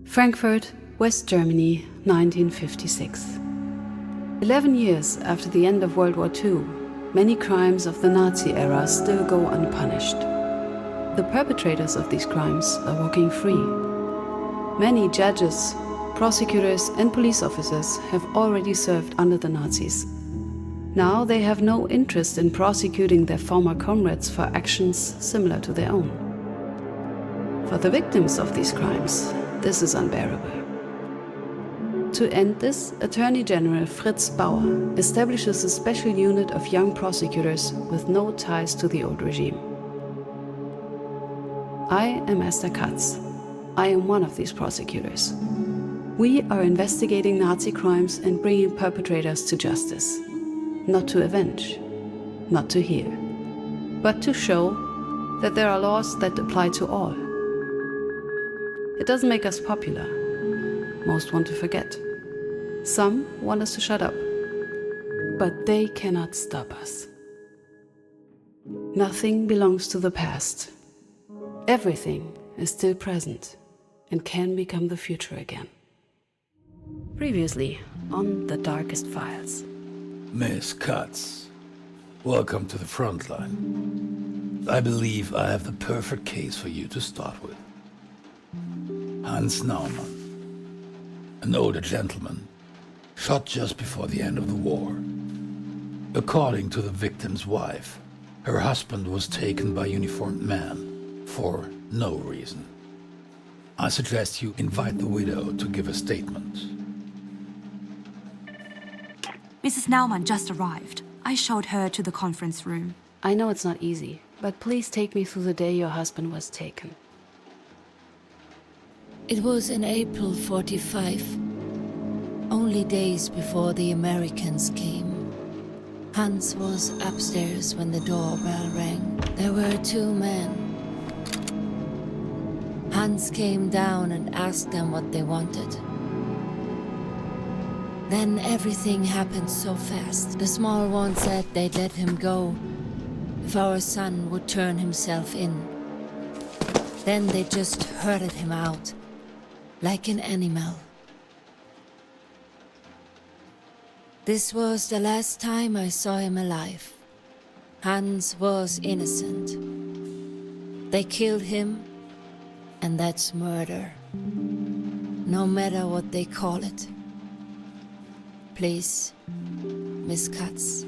Frankfurt, West Germany, 1956. 11 years after the end of World War II, many crimes of the Nazi era still go unpunished. The perpetrators of these crimes are walking free. Many judges, prosecutors, and police officers have already served under the Nazis. Now they have no interest in prosecuting their former comrades for actions similar to their own. For the victims of these crimes, this is unbearable. To end this, Attorney General Fritz Bauer establishes a special unit of young prosecutors with no ties to the old regime. I am Esther Katz. I am one of these prosecutors. We are investigating Nazi crimes and bringing perpetrators to justice. Not to avenge, not to heal, but to show that there are laws that apply to all. It doesn't make us popular. Most want to forget. Some want us to shut up. But they cannot stop us. Nothing belongs to the past. Everything is still present and can become the future again. Previously on The Darkest Files. Miss Katz, welcome to the front line. I believe I have the perfect case for you to start with. Hans Naumann, an older gentleman, shot just before the end of the war. According to the victim's wife, her husband was taken by a uniformed man for no reason. I suggest you invite the widow to give a statement. Mrs. Naumann just arrived. I showed her to the conference room. I know it's not easy, but please take me through the day your husband was taken. It was in April 45, only days before the Americans came. Hans was upstairs when the doorbell rang. There were two men. Hans came down and asked them what they wanted. Then everything happened so fast. The small one said they'd let him go if our son would turn himself in. Then they just herded him out, like an animal. This was the last time I saw him alive. Hans was innocent. They killed him, and that's murder. No matter what they call it. Please, Miss Katz,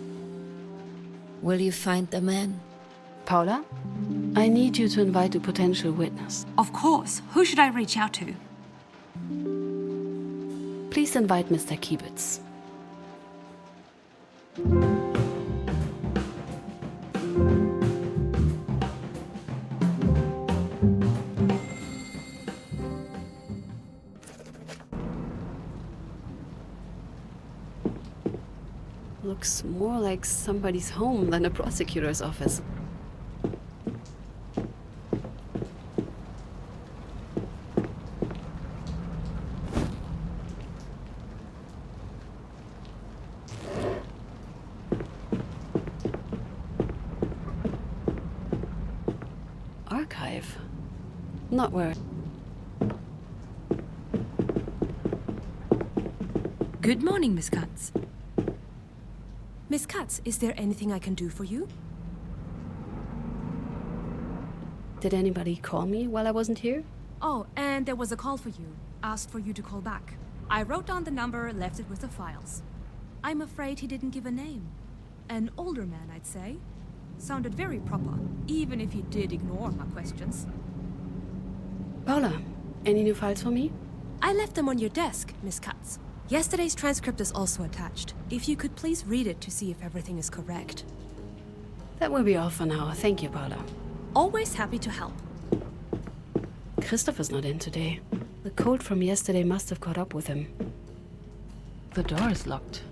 will you find the man? Paula, I need you to invite a potential witness. Of course. Who should I reach out to? Please invite Mr. Kiebitz. Looks more like somebody's home than a prosecutor's office. Archive? Not where... Good morning, Miss Katz. Miss Katz, is there anything I can do for you? Did anybody call me while I wasn't here? Oh, and there was a call for you. Asked for you to call back. I wrote down the number, left it with the files. I'm afraid he didn't give a name. An older man, I'd say. Sounded very proper, even if he did ignore my questions. Paula, any new files for me? I left them on your desk, Miss Katz. Yesterday's transcript is also attached. If you could please read it to see if everything is correct. That will be all for now. Thank you, Paula. Always happy to help. Christopher's not in today. The cold from yesterday must have caught up with him. The door is locked.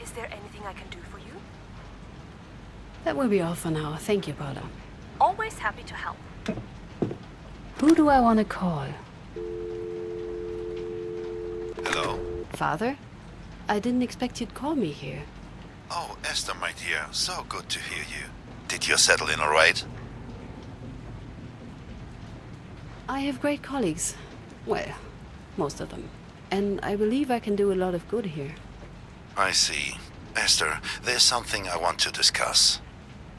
Is there anything I can do for you? That will be all for now. Thank you, Paula. Always happy to help. Who do I want to call? Hello? Father? I didn't expect you'd call me here. Oh, Esther, my dear, so good to hear you. Did you settle in all right? I have great colleagues. Well, most of them. And I believe I can do a lot of good here. I see. Esther, there's something I want to discuss.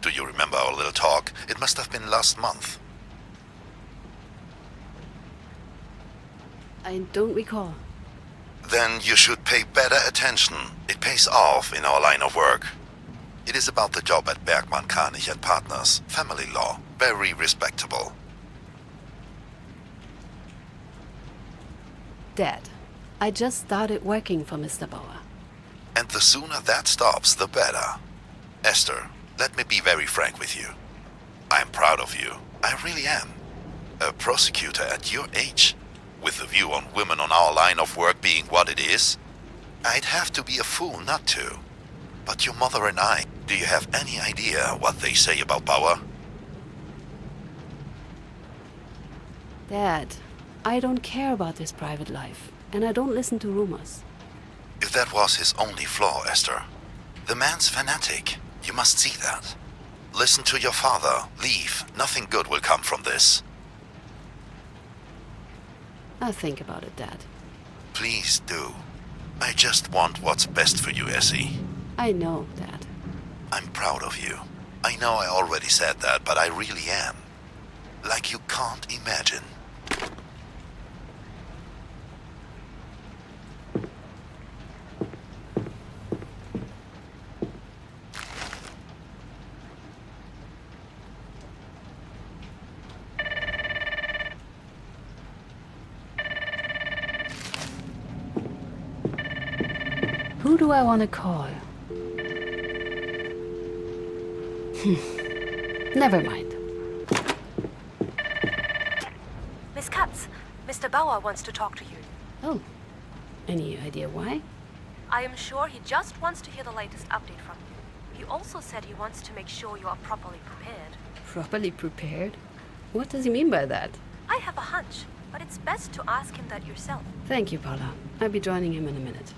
Do you remember our little talk? It must have been last month. I don't recall. Then you should pay better attention. It pays off in our line of work. It is about the job at Bergmann, Kranich and Partners. Family law. Very respectable. Dad, I just started working for Mr. Bauer. And the sooner that stops, the better. Esther, let me be very frank with you. I'm proud of you. I really am. A prosecutor at your age, with a view on women on our line of work being what it is, I'd have to be a fool not to. But your mother and I, do you have any idea what they say about Bauer? Dad, I don't care about his private life, and I don't listen to rumors. If that was his only flaw, Esther, the man's fanatic. You must see that. Listen to your father. Leave. Nothing good will come from this. I'll think about it, Dad. Please do. I just want what's best for you, Essie. I know, Dad. I'm proud of you. I know I already said that, but I really am. Like you can't imagine. Who do I want to call? Never mind. Miss Katz, Mr. Bauer wants to talk to you. Oh, any idea why? I am sure he just wants to hear the latest update from you. He also said he wants to make sure you are properly prepared. Properly prepared? What does he mean by that? I have a hunch, but it's best to ask him that yourself. Thank you, Paula. I'll be joining him in a minute.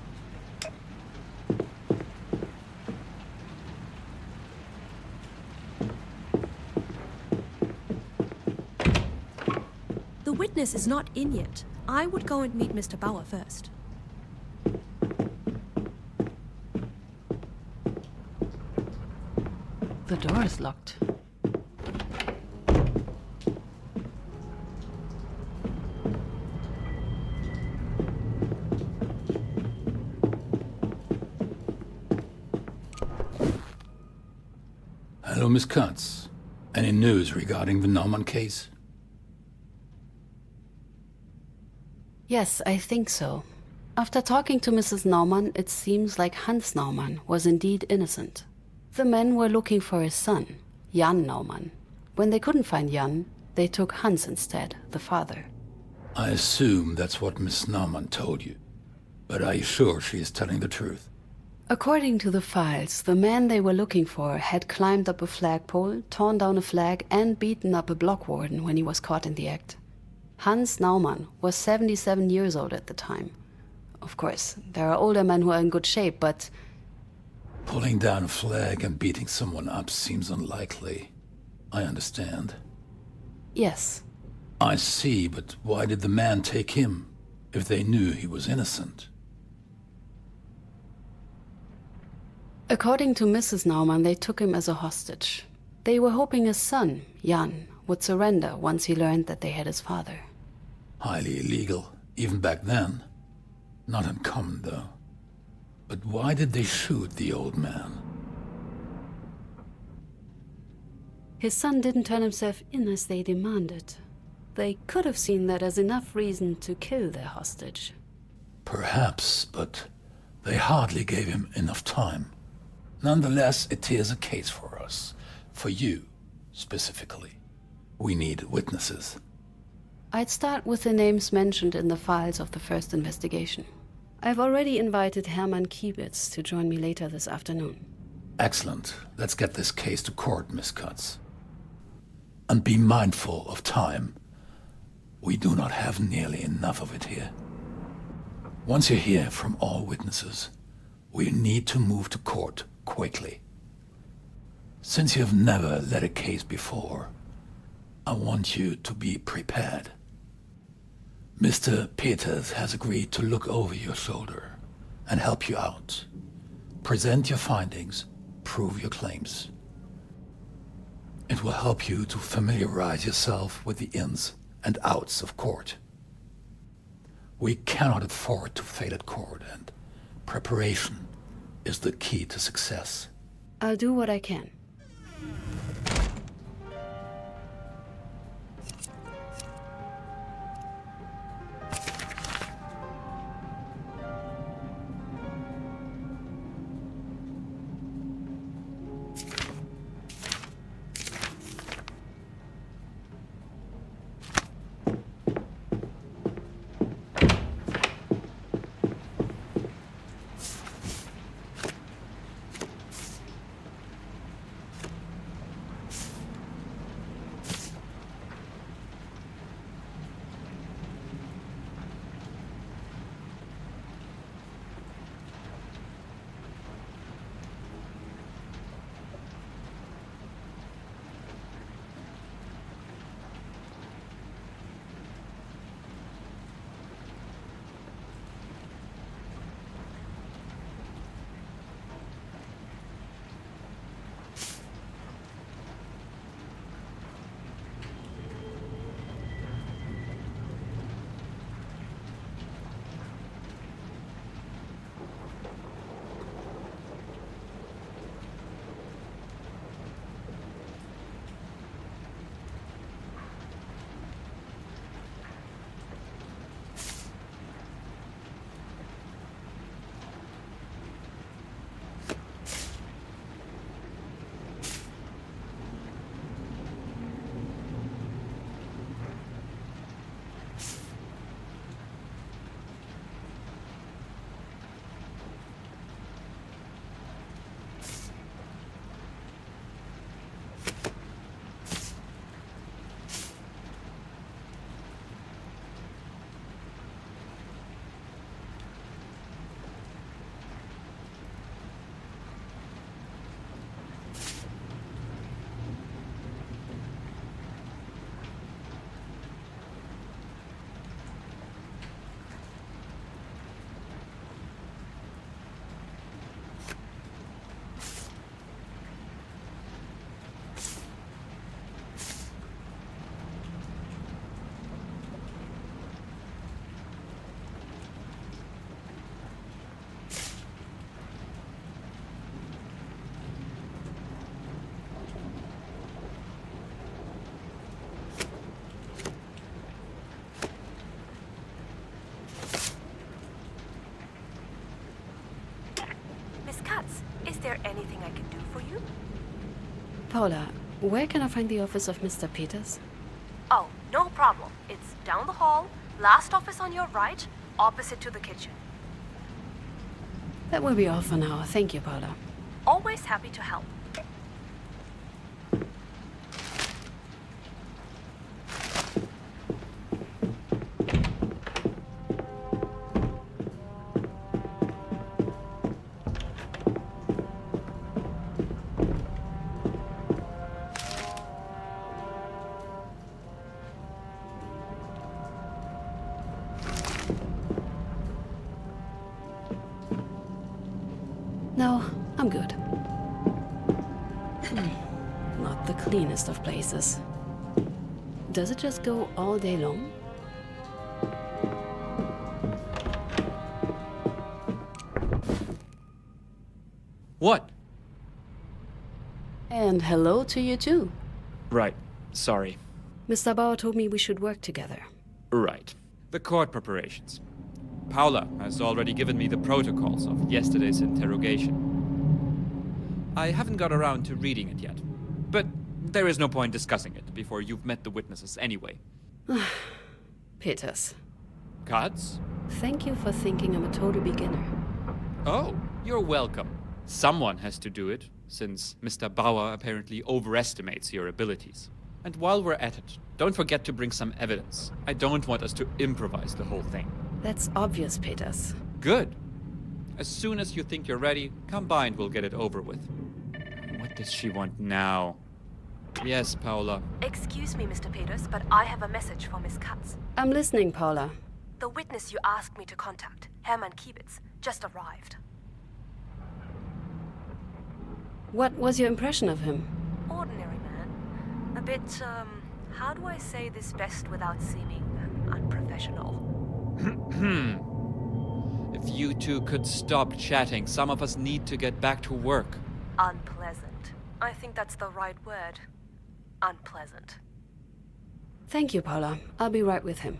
The witness is not in yet. I would go and meet Mr. Bauer first. The door is locked. Hello, Miss Katz. Any news regarding the Naumann case? Yes, I think so. After talking to Mrs. Naumann, it seems like Hans Naumann was indeed innocent. The men were looking for his son, Jan Naumann. When they couldn't find Jan, they took Hans instead, the father. I assume that's what Miss Naumann told you. But are you sure she is telling the truth? According to the files, the man they were looking for had climbed up a flagpole, torn down a flag, and beaten up a block warden when he was caught in the act. Hans Naumann was 77 years old at the time. Of course, there are older men who are in good shape, but... Pulling down a flag and beating someone up seems unlikely. I understand. Yes. I see, but why did the man take him, if they knew he was innocent? According to Mrs. Naumann, they took him as a hostage. They were hoping his son, Jan, would surrender once he learned that they had his father. Highly illegal, even back then. Not uncommon, though. But why did they shoot the old man? His son didn't turn himself in as they demanded. They could have seen that as enough reason to kill their hostage. Perhaps, but they hardly gave him enough time. Nonetheless, it is a case for us. For you, specifically. We need witnesses. I'd start with the names mentioned in the files of the first investigation. I've already invited Hermann Kiebitz to join me later this afternoon. Excellent. Let's get this case to court, Miss Cutts. And be mindful of time. We do not have nearly enough of it here. Once you hear from all witnesses, we need to move to court quickly. Since you have never led a case before, I want you to be prepared. Mr. Peters has agreed to look over your shoulder and help you out. Present your findings, prove your claims. It will help you to familiarize yourself with the ins and outs of court. We cannot afford to fail at court, and preparation is the key to success. I'll do what I can. Is there anything I can do for you? Paula, where can I find the office of Mr. Peters? Oh, no problem. It's down the hall, last office on your right, opposite to the kitchen. That will be all for now. Thank you, Paula. Always happy to help. No, I'm good. Not the cleanest of places. Does it just go all day long? What? And hello to you too. Right. Sorry. Mr. Bauer told me we should work together. Right. The court preparations. Paula has already given me the protocols of yesterday's interrogation. I haven't got around to reading it yet, but there is no point discussing it before you've met the witnesses anyway. Peters. Cuts? Thank you for thinking I'm a total beginner. Oh, you're welcome. Someone has to do it, since Mr. Bauer apparently overestimates your abilities. And while we're at it, don't forget to bring some evidence. I don't want us to improvise the whole thing. That's obvious, Peters. Good. As soon as you think you're ready, come by and we'll get it over with. What does she want now? Yes, Paula. Excuse me, Mr. Peters, but I have a message for Miss Katz. I'm listening, Paula. The witness you asked me to contact, Hermann Kiebitz, just arrived. What was your impression of him? Ordinary man. A bit, how do I say this best without seeming unprofessional? If you two could stop chatting, some of us need to get back to work. Unpleasant. I think that's the right word. Unpleasant. Thank you, Paula. I'll be right with him.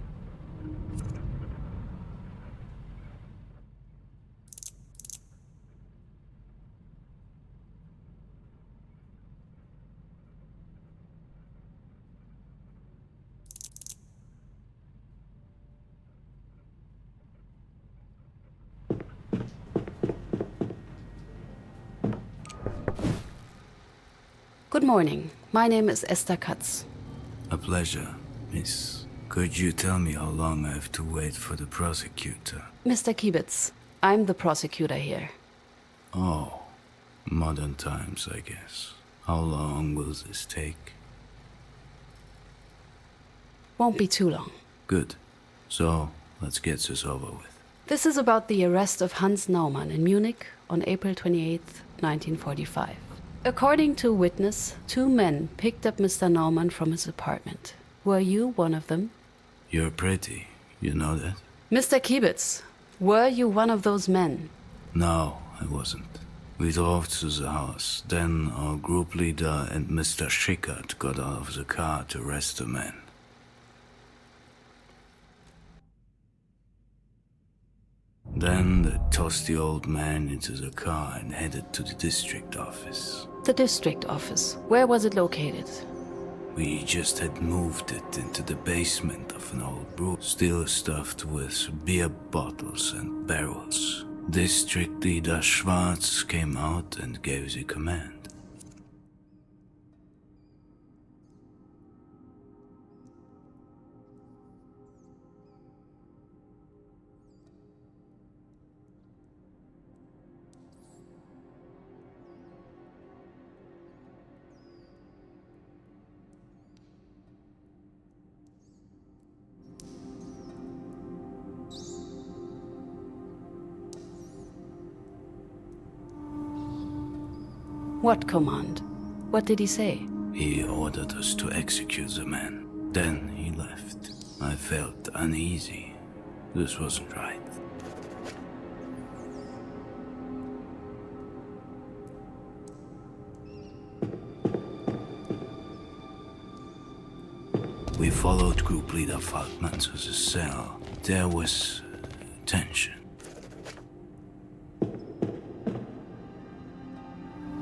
Good morning. My name is Esther Katz. A pleasure, miss. Could you tell me how long I have to wait for the prosecutor? Mr. Kiebitz, I'm the prosecutor here. Oh, modern times, I guess. How long will this take? Won't be too long. Good. So, let's get this over with. This is about the arrest of Hans Naumann in Munich on April 28, 1945. According to a witness, 2 men picked up Mr. Naumann from his apartment. Were you one of them? You're pretty, you know that? Mr. Kiebitz, were you one of those men? No, I wasn't. We drove to the house. Then our group leader and Mr. Schickert got out of the car to arrest the men. Then they tossed the old man into the car and headed to the district office. The district office. Where was it located? We just had moved it into the basement of an old brew, still stuffed with beer bottles and barrels. District leader Schwarz came out and gave the command. What command? What did he say? He ordered us to execute the man. Then he left. I felt uneasy. This wasn't right. We followed group leader Falkman to the cell. There was tension.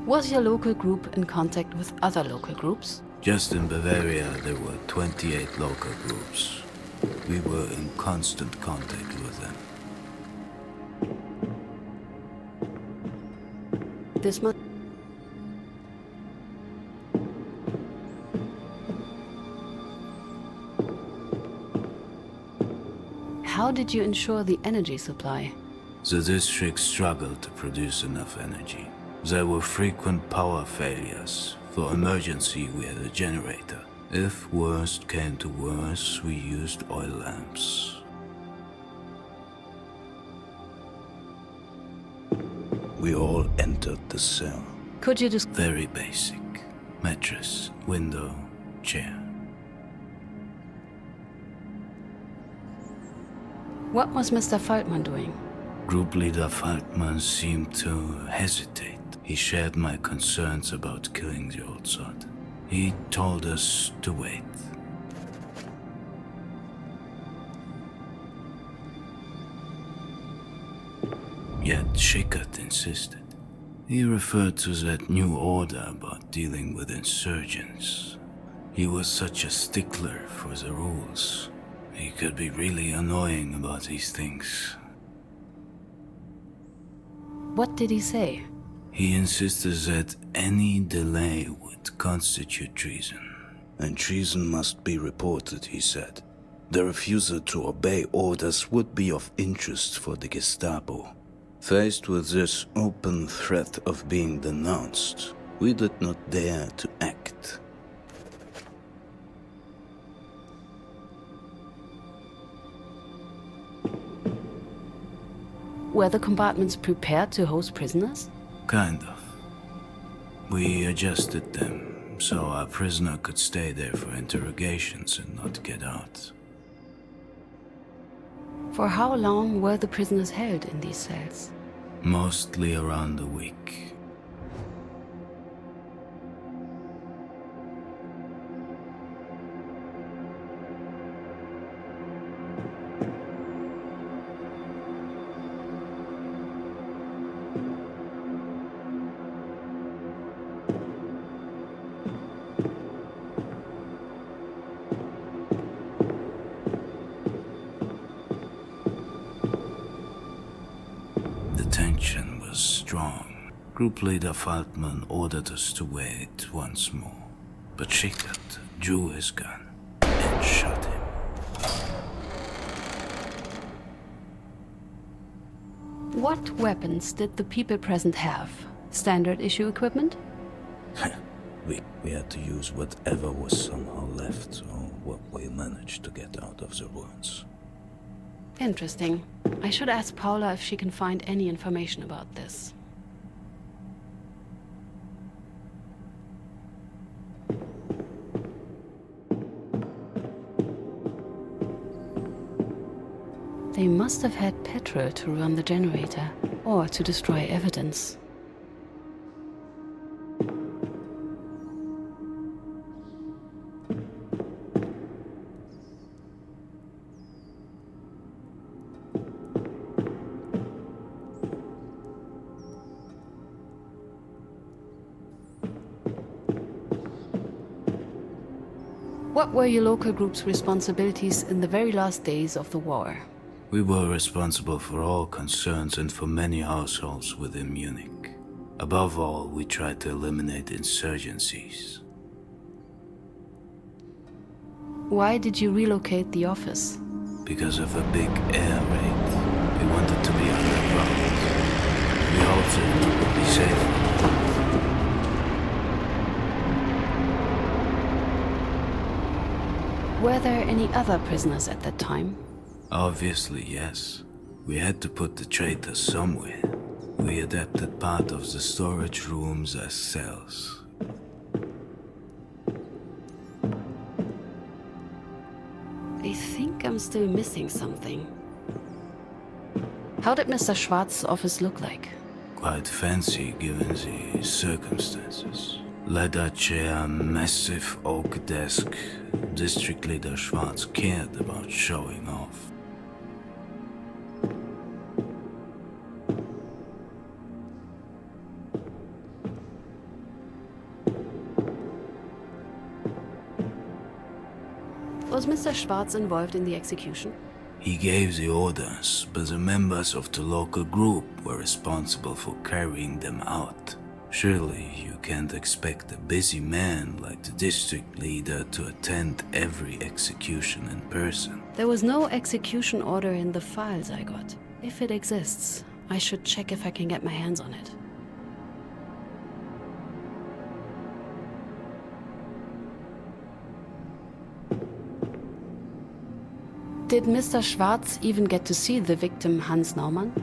Was your local group in contact with other local groups? Just in Bavaria, there were 28 local groups. We were in constant contact with them. This must... How did you ensure the energy supply? The district struggled to produce enough energy. There were frequent power failures. For emergency, we had a generator. If worst came to worst, we used oil lamps. We all entered the cell. Could you just... Very basic. Mattress, window, chair. What was Mr. Falkman doing? Group leader Falkman seemed to hesitate. He shared my concerns about killing the old sod. He told us to wait. Yet Schickert insisted. He referred to that new order about dealing with insurgents. He was such a stickler for the rules. He could be really annoying about these things. What did he say? He insisted that any delay would constitute treason. And treason must be reported, he said. The refusal to obey orders would be of interest for the Gestapo. Faced with this open threat of being denounced, we did not dare to act. Were the compartments prepared to host prisoners? Kind of. We adjusted them so our prisoner could stay there for interrogations and not get out. For how long were the prisoners held in these cells? Mostly around a week. Tension was strong. Group leader Faltman ordered us to wait once more, but Schickert drew his gun and shot him. What weapons did the people present have? Standard issue equipment? We had to use whatever was somehow left, or what we managed to get out of the ruins. Interesting. I should ask Paula if she can find any information about this. They must have had petrol to run the generator, or to destroy evidence. What were your local group's responsibilities in the very last days of the war? We were responsible for all concerns and for many households within Munich. Above all, we tried to eliminate insurgencies. Why did you relocate the office? Because of a big air raid. We wanted to be underground. We hoped it would be safer. Were there any other prisoners at that time? Obviously, yes. We had to put the traitors somewhere. We adapted part of the storage rooms as cells. I think I'm still missing something. How did Mr. Schwarz's office look like? Quite fancy given the circumstances. Leather chair, massive oak desk. District Leader Schwarz cared about showing off. Was Mr. Schwarz involved in the execution? He gave the orders, but the members of the local group were responsible for carrying them out. Surely you can't expect a busy man like the district leader to attend every execution in person. There was no execution order in the files I got. If it exists, I should check if I can get my hands on it. Did Mr. Schwarz even get to see the victim Hans Naumann?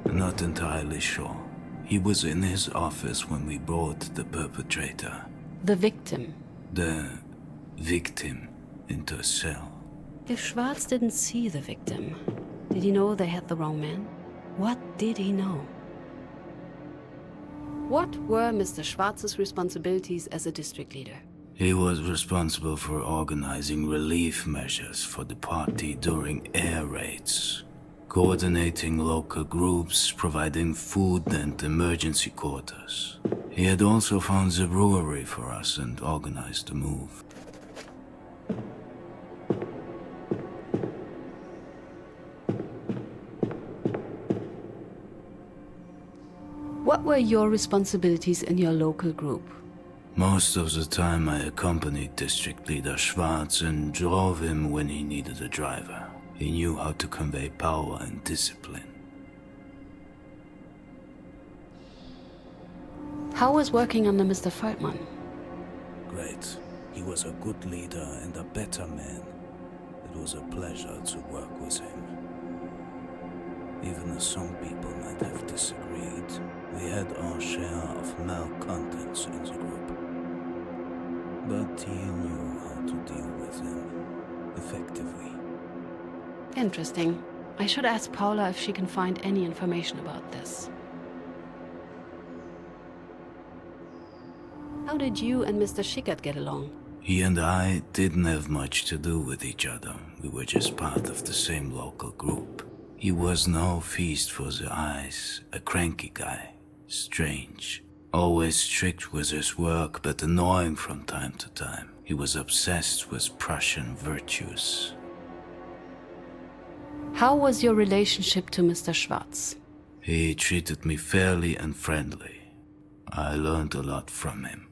Not entirely sure. He was in his office when we brought the perpetrator. The victim? The victim into a cell. If Schwarz didn't see the victim, did he know they had the wrong man? What did he know? What were Mr. Schwarz's responsibilities as a district leader? He was responsible for organizing relief measures for the party during air raids, coordinating local groups, providing food and emergency quarters. He had also found the brewery for us and organized the move. What were your responsibilities in your local group? Most of the time I accompanied District Leader Schwartz and drove him when he needed a driver. He knew how to convey power and discipline. How was working under Mr. Feldman? Great. He was a good leader and a better man. It was a pleasure to work with him. Even though some people might have disagreed, we had our share of malcontents in the group. But he knew how to deal with them effectively. Interesting. I should ask Paula if she can find any information about this. How did you and Mr. Schickert get along? He and I didn't have much to do with each other. We were just part of the same local group. He was no feast for the eyes, a cranky guy, strange. Always strict with his work, but annoying from time to time. He was obsessed with Prussian virtues. How was your relationship to Mr. Schwartz? He treated me fairly and friendly. I learned a lot from him.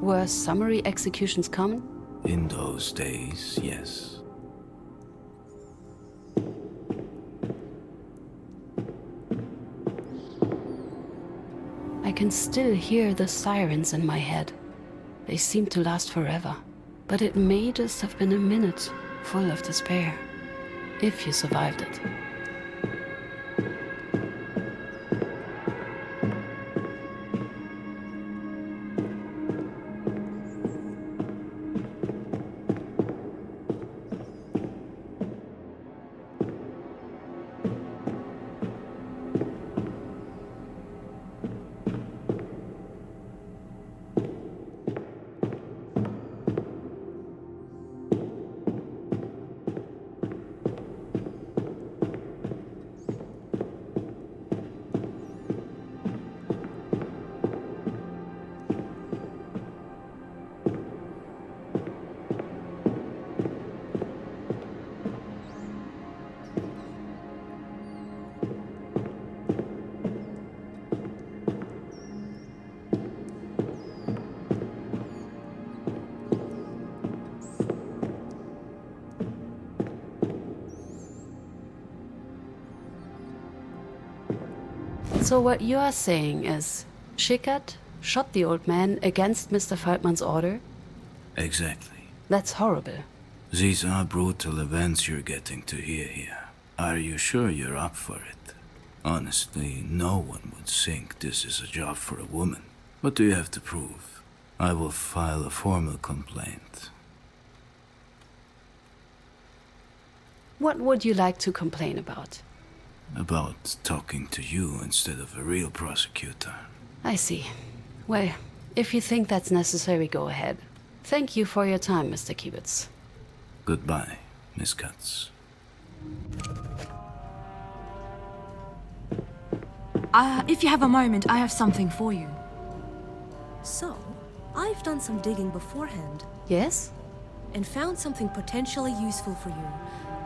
Were summary executions common? In those days, yes. I can still hear the sirens in my head. They seem to last forever. But it may just have been a minute full of despair. If you survived it. So what you are saying is, Schickert shot the old man against Mr. Feldman's order? Exactly. That's horrible. These are brutal events you're getting to hear here. Are you sure you're up for it? Honestly, no one would think this is a job for a woman. What do you have to prove? I will file a formal complaint. What would you like to complain about? About talking to you instead of a real prosecutor. I see. Well, if you think that's necessary, go ahead. Thank you for your time, Mr. Kibitz. Goodbye, Miss Katz. If you have a moment, I have something for you. So, I've done some digging beforehand Yes? and found something potentially useful for you.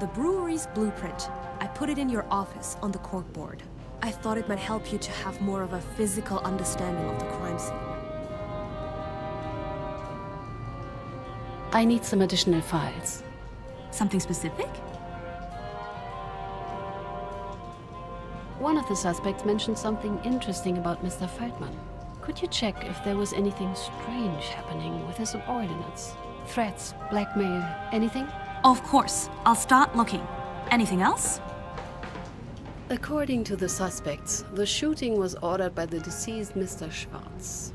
The brewery's blueprint. I put it in your office on the corkboard. I thought it might help you to have more of a physical understanding of the crime scene. I need some additional files. Something specific? One of the suspects mentioned something interesting about Mr. Feldman. Could you check if there was anything strange happening with his subordinates? Threats, blackmail, anything? Of course. I'll start looking. Anything else? According to the suspects, the shooting was ordered by the deceased Mr. Schwartz.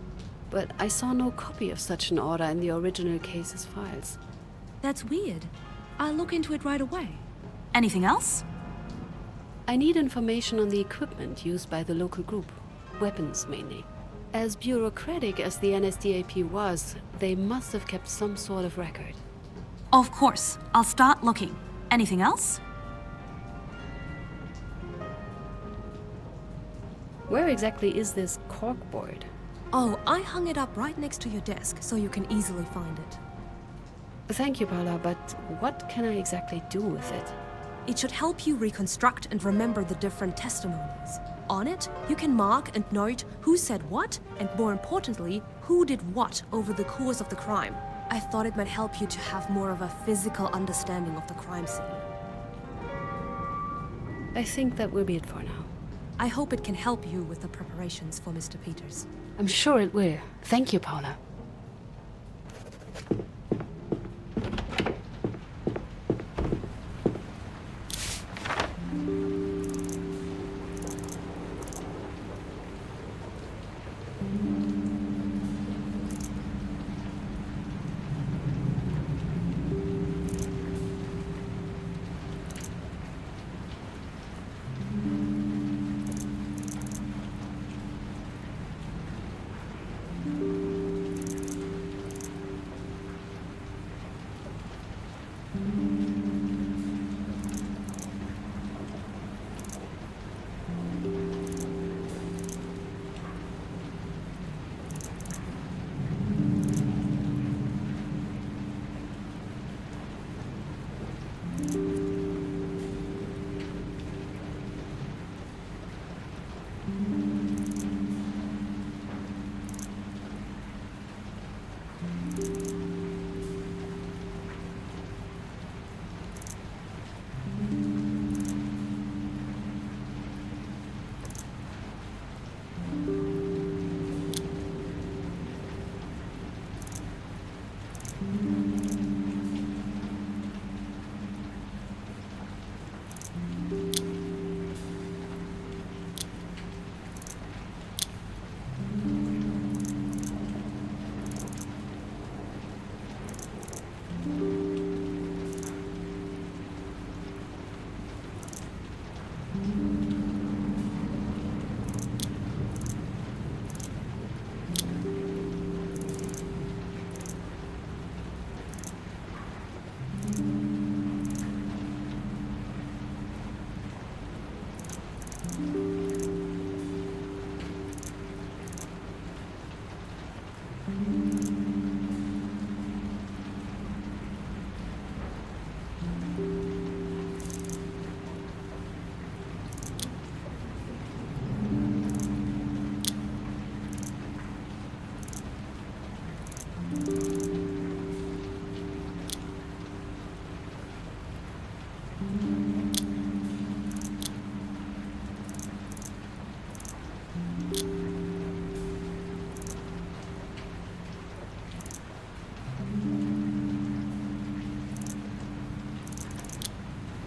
But I saw no copy of such an order in the original case's files. That's weird. I'll look into it right away. Anything else? I need information on the equipment used by the local group. Weapons, mainly. As bureaucratic as the NSDAP was, they must have kept some sort of record. Of course. I'll start looking. Anything else? Where exactly is this corkboard? Oh, I hung it up right next to your desk, so you can easily find it. Thank you, Paula, but what can I exactly do with it? It should help you reconstruct and remember the different testimonies. On it, you can mark and note who said what, and more importantly, who did what over the course of the crime. I thought it might help you to have more of a physical understanding of the crime scene. I think that will be it for now. I hope it can help you with the preparations for Mr. Peters. I'm sure it will. Thank you, Paula.